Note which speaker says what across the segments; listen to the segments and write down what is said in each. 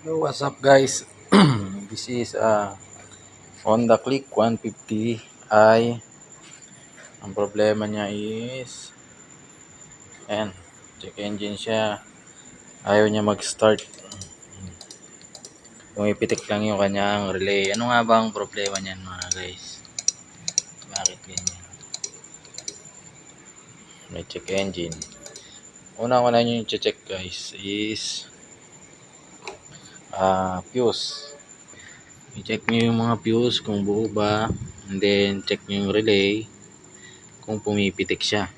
Speaker 1: Yo, what's up guys? This is Honda Click 150i. Ang problema niya is ayan, check engine siya. Ayaw niya mag-start. Pumipitik lang yung kanyang relay. Ano nga ba ang problema niyan mga guys? Bakit ganyan? May check engine. Una nyo yung check guys is fuse. I-check nyo yung mga fuse kung buo ba, and then check nyo yung relay kung pumipitik siya.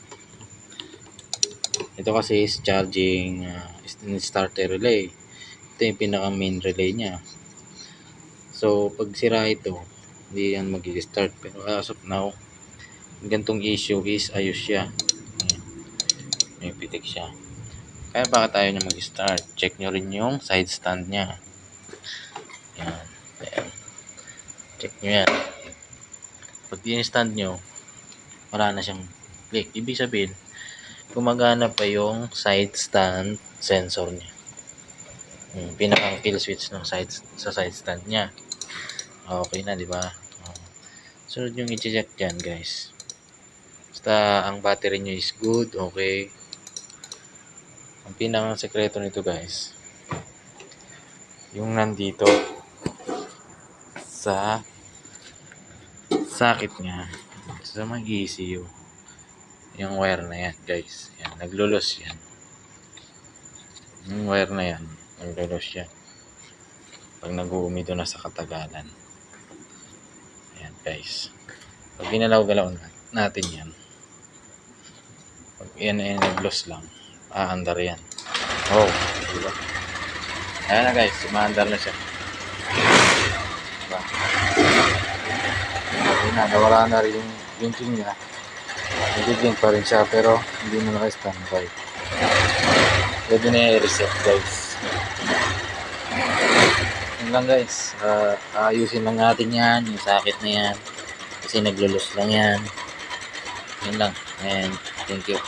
Speaker 1: Ito kasi is charging starter relay. Ito yung pinaka main relay niya. So pag sira ito, hindi yan mag-start. Pero as of now, gantong issue is ayos siya. Pumipitik siya. Kaya bakit ayaw niya mag-start? Check nyo rin yung side stand niya. Yan. Ayan. Check nyo yan. Pag in-stand nyo, wala na siyang click. Ibig sabihin, gumagana pa yung side stand sensor niya. Pinakang kill switch ng sa side stand niya. Okay na, di ba? Sunod yung i-check dyan, guys. Basta ang battery niya is good, okay. Ang pinakang sekreto nito, guys, yung nandito sa socket niya sa mga ECU. Yung wire na yan, guys. Yan, naglulos yan. Yung wire na yan, naglulos yan. Pag nag-uumido na sa katagalan. Ayan, guys. Pag ginalaw-galaw natin yan, pag yan ay nag-loss lang, aandar yan. Oh, diba? Ayan na guys, umaandar na siya. Diba? Nawala na rin yung blinking niya. Nag-blink pa rin siya pero hindi na naka-standby. Pwede na i-reset guys. Yun lang guys. Ayusin lang natin yan. Yung socket na yan. Kasi naglulos lang yan. Yun lang. And thank you.